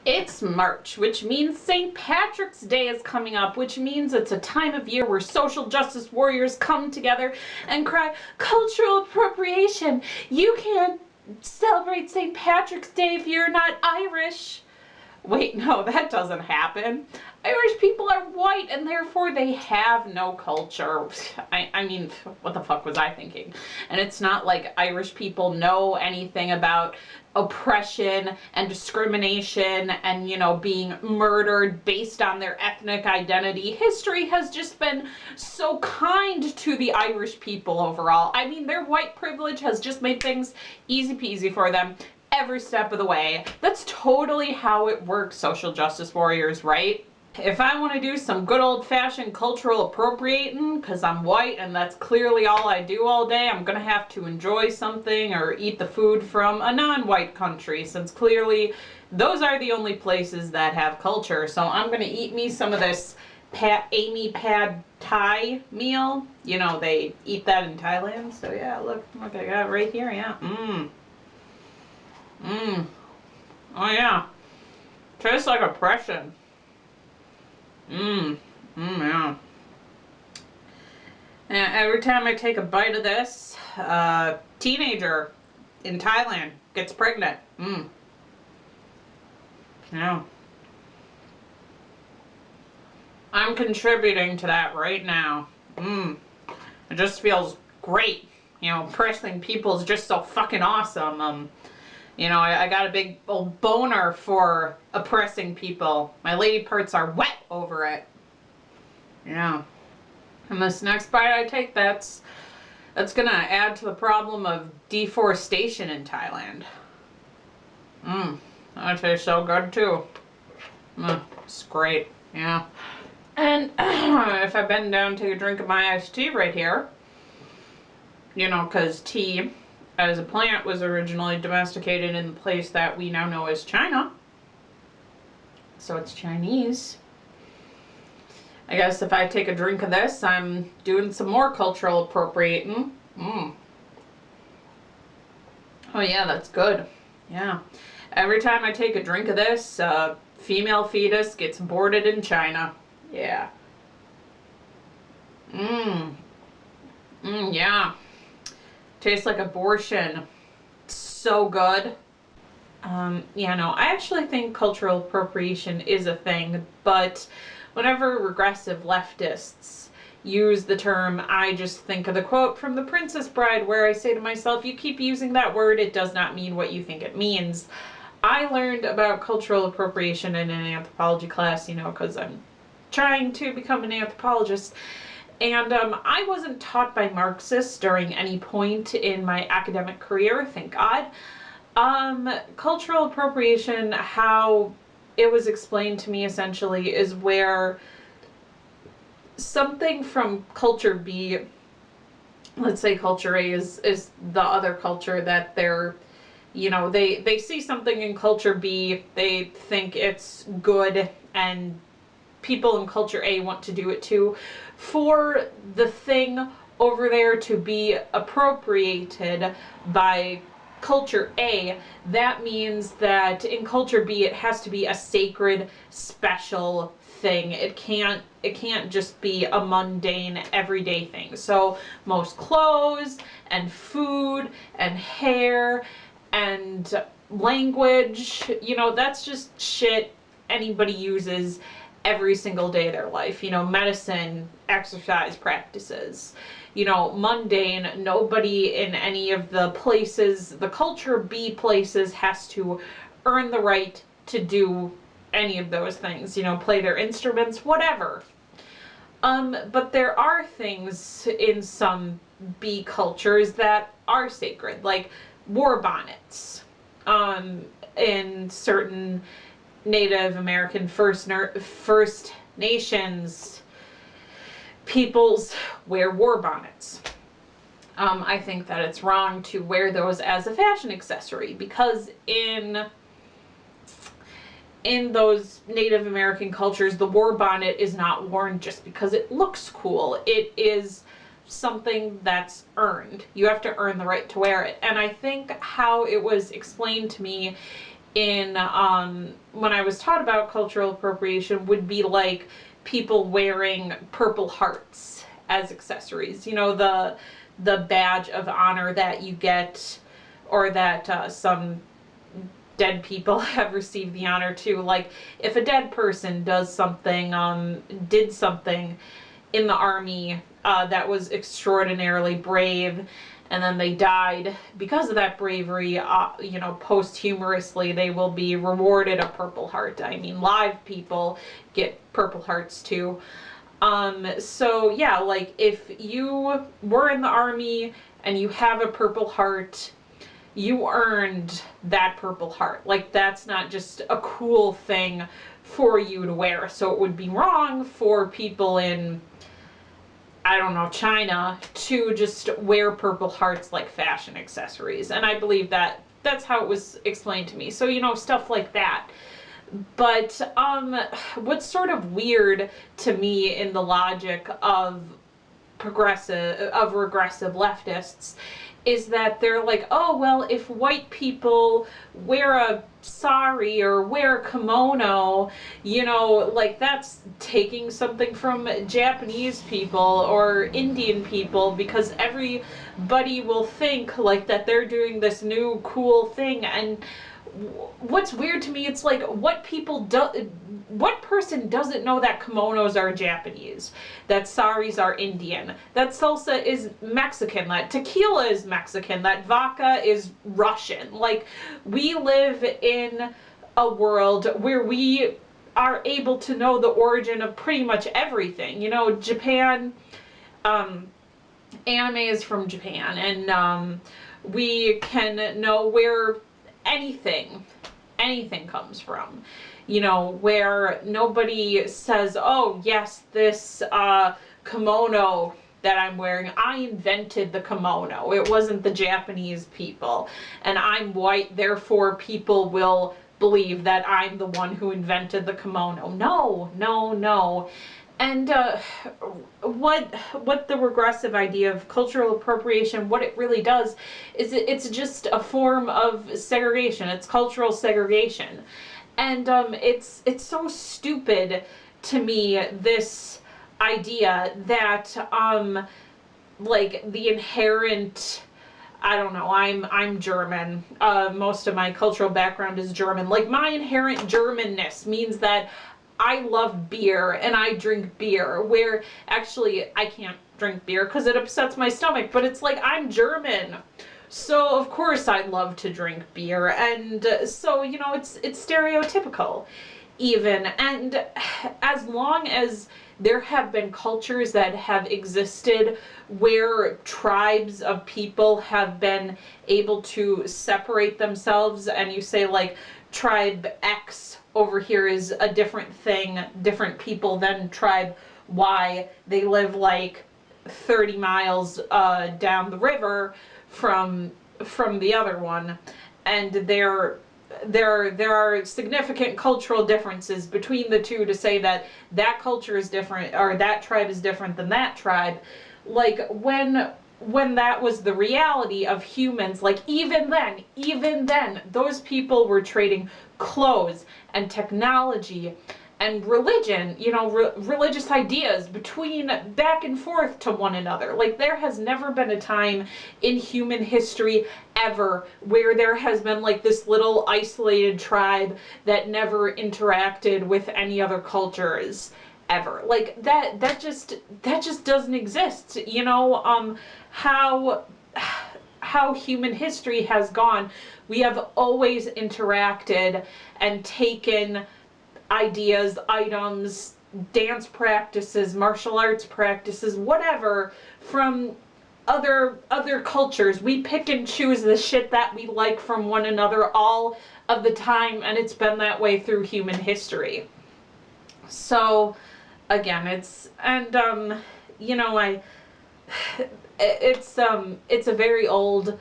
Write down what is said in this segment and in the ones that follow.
It's March, which means St. Patrick's Day is coming up, which means it's a time of year where social justice warriors come together and cry, cultural appropriation. You can't celebrate St. Patrick's Day if you're not Irish. Wait, no, that doesn't happen. Irish people are white and therefore they have no culture. I mean, what the fuck was I thinking? And it's not like Irish people know anything about oppression and discrimination and, you know, being murdered based on their ethnic identity. History has just been so kind to the Irish people overall. I mean, their white privilege has just made things easy peasy for them every step of the way. That's totally how it works, social justice warriors, right? If I want to do some good old-fashioned cultural appropriating, because I'm white and that's clearly all I do all day, I'm going to have to enjoy something or eat the food from a non-white country, since clearly those are the only places that have culture. So I'm going to eat me some of this Amy Pad Thai meal. You know, they eat that in Thailand. So yeah, look I got it right here. Yeah. Oh yeah. Tastes like oppression. Yeah. And every time I take a bite of this, teenager in Thailand gets pregnant. Yeah. I'm contributing to that right now. It just feels great. You know, oppressing people is just so fucking awesome. You know, I got a big old boner for oppressing people. My lady parts are wet over it. Yeah. And this next bite I take, that's gonna add to the problem of deforestation in Thailand. That tastes so good too. It's great. Yeah. And if I bend down, take a drink of my iced tea right here, you know, because tea as a plant was originally domesticated in the place that we now know as China. So it's Chinese. I guess if I take a drink of this, I'm doing some more cultural appropriating. Oh yeah, that's good. Yeah. Every time I take a drink of this, female fetus gets aborted in China. Yeah. Yeah. Tastes like abortion. It's so good. Yeah, no, I actually think cultural appropriation is a thing, but whenever regressive leftists use the term, I just think of the quote from The Princess Bride where I say to myself, you keep using that word, it does not mean what you think it means. I learned about cultural appropriation in an anthropology class, you know, because I'm trying to become an anthropologist. And I wasn't taught by Marxists during any point in my academic career, thank God. Cultural appropriation, how it was explained to me essentially, is where something from culture B, let's say culture A is the other culture that they're, you know, they see something in culture B, they think it's good, and people in culture A want to do it too. For the thing over there to be appropriated by culture A, that means that in culture B it has to be a sacred, special thing. It can't just be a mundane, everyday thing. So most clothes and food and hair and language, you know, that's just shit anybody uses every single day of their life. You know, medicine, exercise practices, you know, mundane. Nobody in any of the places, the culture B places, has to earn the right to do any of those things, you know, play their instruments, whatever. But there are things in some B cultures that are sacred, like war bonnets. In certain Native American First Nations peoples wear war bonnets. I think that it's wrong to wear those as a fashion accessory, because in those Native American cultures, the war bonnet is not worn just because it looks cool. It is something that's earned. You have to earn the right to wear it. And I think how it was explained to me in when I was taught about cultural appropriation would be like people wearing purple hearts as accessories. You know, the badge of honor that you get, or that some dead people have received the honor too. Like, if a dead person does something, did something in the army that was extraordinarily brave, and then they died because of that bravery, you know, posthumously, they will be rewarded a Purple Heart. I mean, live people get Purple Hearts too. So yeah, like, if you were in the army and you have a Purple Heart, you earned that Purple Heart. Like, that's not just a cool thing for you to wear. So it would be wrong for people in, I don't know, China, to just wear Purple Hearts like fashion accessories. And I believe that that's how it was explained to me. So, you know, stuff like that. But what's sort of weird to me in the logic of regressive leftists is that they're like, oh, well, if white people wear a sari or wear a kimono, you know, like, that's taking something from Japanese people or Indian people, because everybody will think like that they're doing this new cool thing. And what's weird to me, it's like, what person doesn't know that kimonos are Japanese, that saris are Indian, that salsa is Mexican, that tequila is Mexican, that vodka is Russian? Like, we live in a world where we are able to know the origin of pretty much everything. You know, Japan, anime is from Japan, and we can know where anything comes from. You know, where nobody says, oh yes, this kimono that I'm wearing, I invented the kimono, it wasn't the Japanese people, and I'm white, therefore people will believe that I'm the one who invented the kimono. No, no, no. And what the regressive idea of cultural appropriation, what it really does is it's just a form of segregation. It's cultural segregation. And it's so stupid to me, this idea that like, the inherent, I don't know, I'm German. Most of my cultural background is German. Like, my inherent Germanness means that I love beer and I drink beer, where actually I can't drink beer because it upsets my stomach, but it's like, I'm German, so of course I love to drink beer. And so, you know, it's stereotypical even. And as long as there have been cultures that have existed where tribes of people have been able to separate themselves, and you say, like, tribe X over here is a different thing, different people than tribe Y, they live like 30 miles down the river from the other one, and there are significant cultural differences between the two, to say that that culture is different, or that tribe is different than that tribe. Like, when that was the reality of humans, like, even then, those people were trading clothes and technology and religion, you know, religious ideas between, back and forth to one another. Like, there has never been a time in human history ever where there has been, like, this little isolated tribe that never interacted with any other cultures ever. Like, that just doesn't exist. You know, how human history has gone, we have always interacted and taken ideas, items, dance practices, martial arts practices, whatever, from other cultures. We pick and choose the shit that we like from one another all of the time, and it's been that way through human history. So again, you know, it's a very old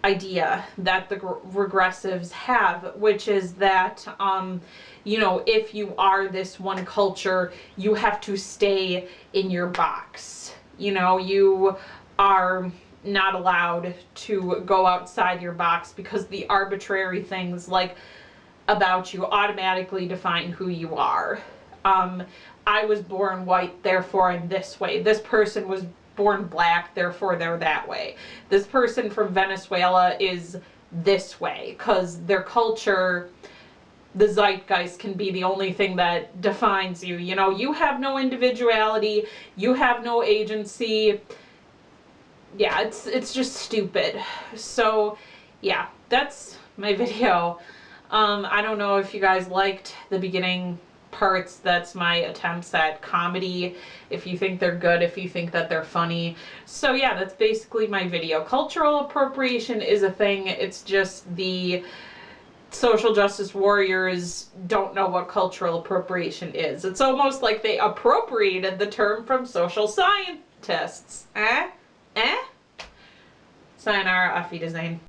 idea that the regressives have, which is that you know, if you are this one culture, you have to stay in your box. You know, you are not allowed to go outside your box, because the arbitrary things like about you automatically define who you are. I was born white, therefore I'm this way. This person was born black, therefore they're that way. This person from Venezuela is this way, because their culture, the zeitgeist, can be the only thing that defines you. You know, you have no individuality, you have no agency. Yeah, it's just stupid. So yeah, that's my video. I don't know if you guys liked the beginning parts. That's my attempts at comedy. If you think they're good, if you think that they're funny. So yeah, that's basically my video. Cultural appropriation is a thing. It's just the social justice warriors don't know what cultural appropriation is. It's almost like they appropriated the term from social scientists. Eh? Sayonara, auf Wiedersehen.